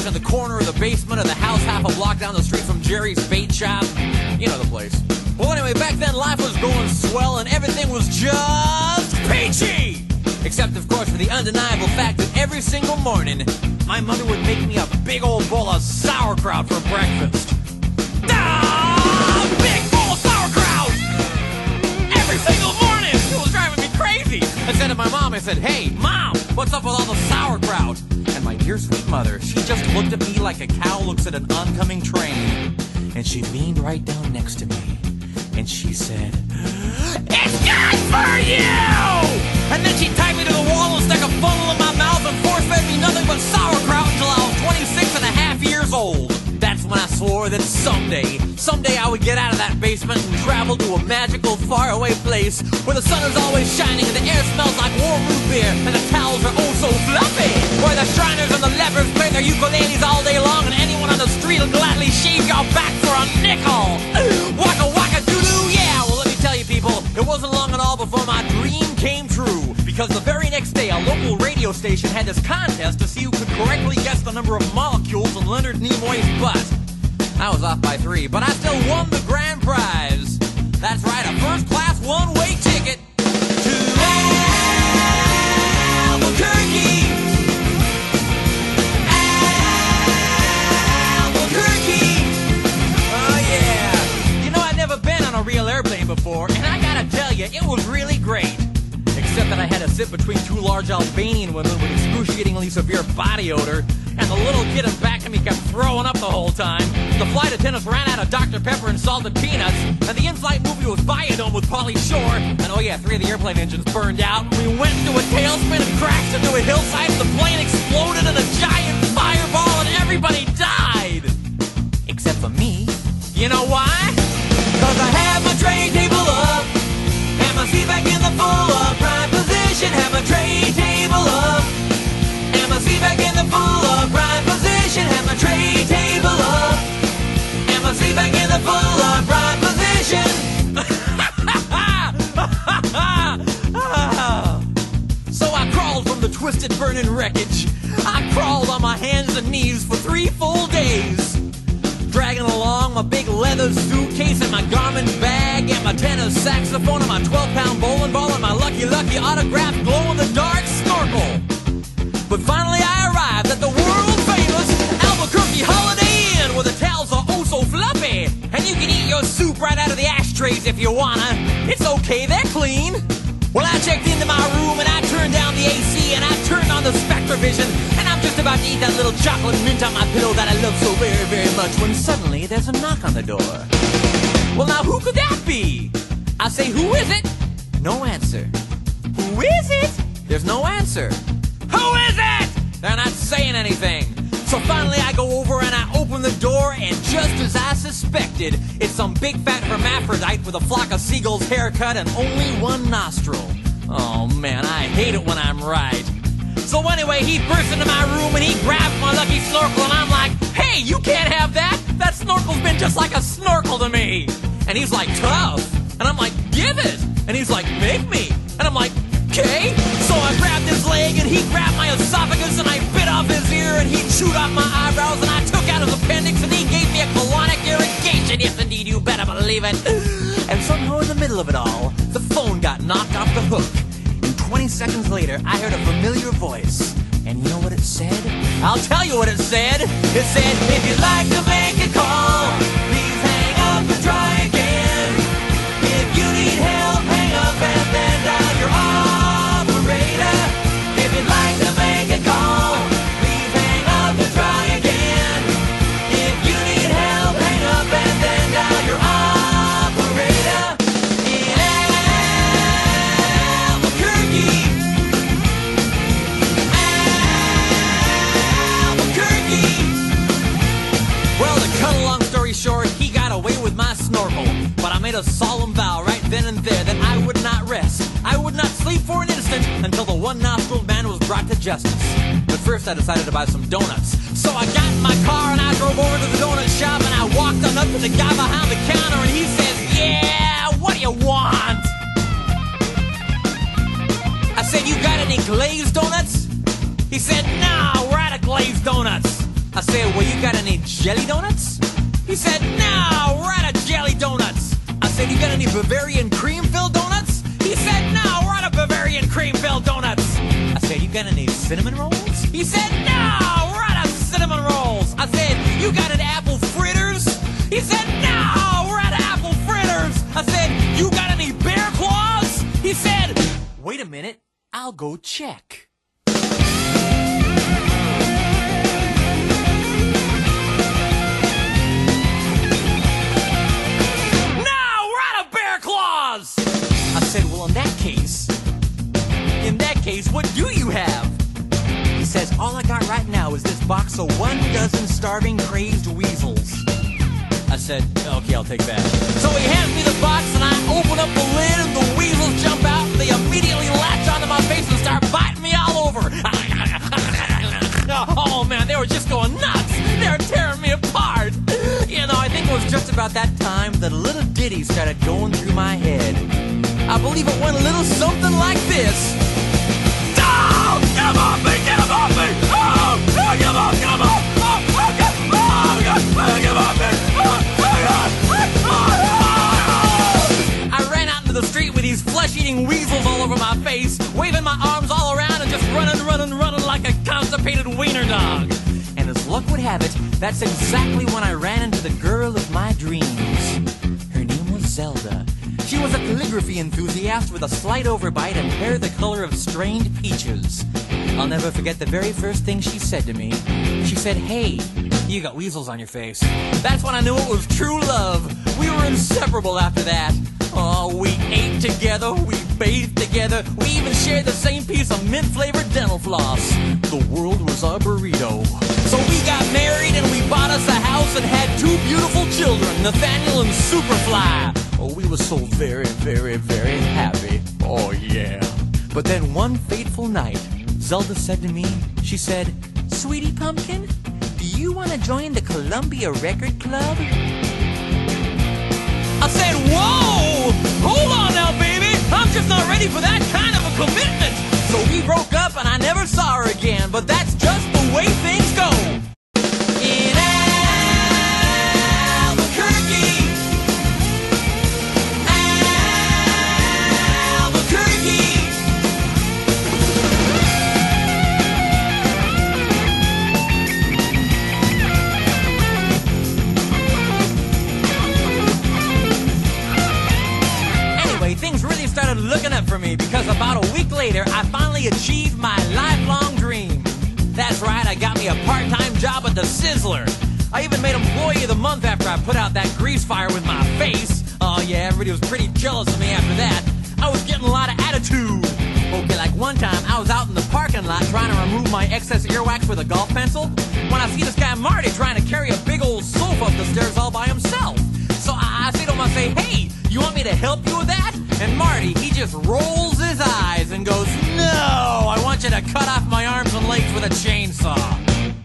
in the corner of the basement of the house half a block down the street from Jerry's bait shop. You know the place. Well, anyway, back then life was going swell and everything was just peachy! Except, of course, for the undeniable fact that every single morning, my mother would make me a big old bowl of sauerkraut for breakfast. Big bowl of sauerkraut! Every single morning! It was driving me crazy! I said to my mom, I said, "Hey, Mom, what's up with all the sauerkraut?" And my dear sweet mother, she just looked at me like a cow looks at an oncoming train. And she leaned right down next to me. And she said, "It's good for you!" And then she tied me to the wall and stuck a funnel in my mouth and force-fed me nothing but sauerkraut until I was 26 and a half years old. That's when I swore that someday I would get out of that basement and travel to a magical, faraway place where the sun is always shining and the air smells like warm root beer and the towels are oh so fluffy. Where the Shriners and the lepers play their ukuleles all day long and anyone on the street will gladly shave your back for a nickel. Waka waka doo-doo, yeah! Well, let me tell you people, it wasn't long at all before my dream came true. Because the very next day, a local radio station had this contest to see who could correctly guess the number of molecules in Leonard Nimoy's butt. I was off by 3, but I still won the grand prize. That's right, a first-class one-way ticket to Albuquerque. Albuquerque. Oh, yeah. You know, I'd never been on a real airplane before, and I gotta tell you, it was really great. Except that I had to sit between 2 large Albanian women with excruciatingly severe body odor, and the little kid in back of me kept throwing up the whole time. The flight attendants ran out of Dr. Pepper and salted peanuts, and the in-flight movie was Biodome with Pauly Shore, and oh yeah, 3 of the airplane engines burned out. We went into a tailspin and crashed into a hillside, and the plane exploded in a giant fireball, and everybody died! Except for me. You know why? 'Cause I had my tray table up, and my seat back in the full upright position. Have my tray table up, and my seat back in the full upright position. Have my tray table up, and my seat back in the full upright position. So I crawled from the twisted burning wreckage. I crawled on my hands and knees for 3 full days, dragging along my big leather suitcase and my Garmin bag and my tenor saxophone and my 12-pound bowling ball and my Lucky autographed glow-in-the-dark snorkel. But finally I arrived at the world-famous Albuquerque Holiday Inn where the towels are oh so fluffy and you can eat your soup right out of the ashtrays if you wanna. It's okay, they're clean. Well, I checked into my room and I turned down the AC and I turned on the Spectrovision and I'm just about to eat that little chocolate mint on my pillow that I love so very, very much when suddenly there's a knock on the door. Well, now who could that be? I say, who is it? No answer. Who is it? There's no answer. Who is it? They're not saying anything. So finally I go over and I open the door and just as I suspected, it's some big fat hermaphrodite with a flock of seagulls haircut and only 1 nostril. Oh man, I hate it when I'm right. So anyway, he burst into my room and he grabbed my lucky snorkel and I'm like, "Hey, you can't have that! That snorkel's been just like a snorkel to me!" And he's like, "Tough." And I'm like, "Give it!" And he's like, "Make me!" And I'm like, "Okay." So I grabbed his leg and he grabbed my esophagus and I bit off his ear and he chewed off my eyebrows and I took out his appendix and he gave me a colonic irrigation. Yes, indeed, you better believe it. And somehow in the middle of it all, the phone got knocked off the hook. And 20 seconds later, I heard a familiar voice. And you know what it said? I'll tell you what it said. It said, "If you'd like to make a call, please hang up and try again. If you need help, hang up and then dial your operator. If you'd like to make a call, please hang up and try again. If you need help, hang up and then dial your operator." In Albuquerque. Well, to cut a long story short, he got away with my snorkel. But I made a solemn vow right then and there that I would not rest. I would not sleep for an instant until the 1-nostriled man was brought to justice. But first I decided to buy some donuts. So I got in my car and I drove over to the donut shop and I walked on up to the guy behind the counter and he says, "Yeah, what do you want?" I said, "You got any glazed donuts?" He said, "No, we're out of glazed donuts." I I said, well, you got any jelly donuts? He said, no, we're out of jelly donuts. I said, you got any Bavarian cream-filled donuts? He said, no, we're out of Bavarian cream-filled donuts. I said, you got any cinnamon rolls? He said, no, we're out of cinnamon rolls. I said, you got any apple fritters? He said, no, we're out of apple fritters. I said, you got any bear claws? He said, wait a minute, I'll go check. I said, well, in that case, what do you have? He says, all I got right now is this box of 12 starving, crazed weasels. I said, okay, I'll take that. So he hands me the box, and I open up the lid, and the weasels jump out, and they immediately latch onto my face and start biting me all over. Oh, man, they were just going nuts. They were tearing me apart. You know, I think it was just about that time that a little ditty started going through my head. I believe it went a little something like this. Oh, get him off me! Get him off me! Oh, get him off! Get him off! Oh, get him off me! I ran out into the street with these flesh-eating weasels all over my face, waving my arms all around and just running like a constipated wiener dog. And as luck would have it, that's exactly when I ran into the girl of my dreams. Her name was Zelda. She was a calligraphy enthusiast with a slight overbite and hair the color of strained peaches. I'll never forget the very first thing she said to me. She said, hey, you got weasels on your face. That's when I knew it was true love. We were inseparable after that. Oh, we ate together, we bathed together, we even shared the same piece of mint-flavored dental floss. The world was our burrito. So we got married and we bought us a house and had 2 beautiful children, Nathaniel and Superfly. Oh, we were so very, very, very happy. Oh, yeah. But then one fateful night, Zelda said to me, she said, Sweetie Pumpkin, do you want to join the Columbia Record Club? I said, whoa! Hold on now, baby! I'm just not ready for that kind of a commitment! So we broke up and I never saw her again, but that's just the way things go. In Albuquerque, things really started looking up for me because about a week later, I finally achieved my lifelong dream. That's right, I got me a part-time job at the Sizzler. I even made Employee of the Month after I put out that grease fire with my face. Oh yeah, everybody was pretty jealous of me after that. I was getting a lot of attitude. Okay, like one time, I was out in the parking lot trying to remove my excess earwax with a golf pencil when I see this guy Marty trying to carry a big old sofa up the stairs all by himself. So I say to him, I say, hey, you want me to help you with that? And Marty, he just rolls his eyes and goes, no, I want you to cut off my arms and legs with a chainsaw.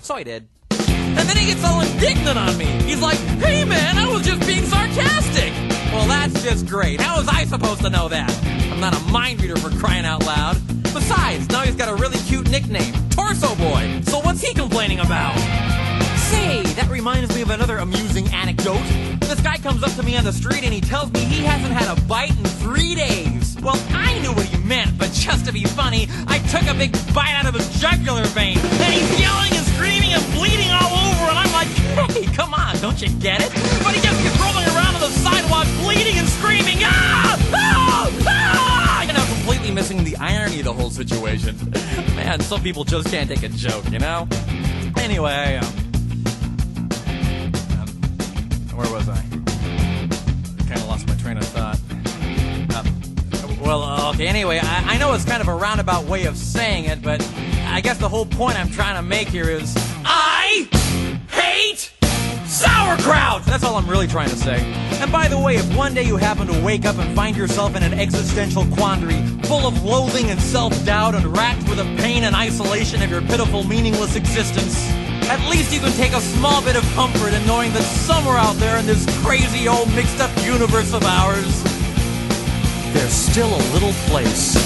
So I did. And then he gets all indignant on me. He's like, hey man, I was just being sarcastic. Well, that's just great. How was I supposed to know that? I'm not a mind reader for crying out loud. Besides, now he's got a really cute nickname, Torso Boy. So what's he complaining about? Say, that reminds me of another amusing anecdote. This guy comes up to me on the street and he tells me he hasn't had a bite in 3 days. Well, I knew what he meant, but just to be funny, I took a big bite out of his jugular vein. And he's yelling and screaming and bleeding all over, and I'm like, hey, come on, don't you get it? But he just keeps rolling around on the sidewalk, bleeding and screaming, ah! Ah! Ah! You know, completely missing the irony of the whole situation. Man, some people just can't take a joke, you know? Anyway, where was I? Kind of lost my train of thought. Okay, anyway, I know it's kind of a roundabout way of saying it, but I guess the whole point I'm trying to make here is I hate sauerkraut! That's all I'm really trying to say. And by the way, if one day you happen to wake up and find yourself in an existential quandary, full of loathing and self-doubt and racked with the pain and isolation of your pitiful, meaningless existence, at least you can take a small bit of comfort in knowing that somewhere out there in this crazy old mixed-up universe of ours, there's still a little place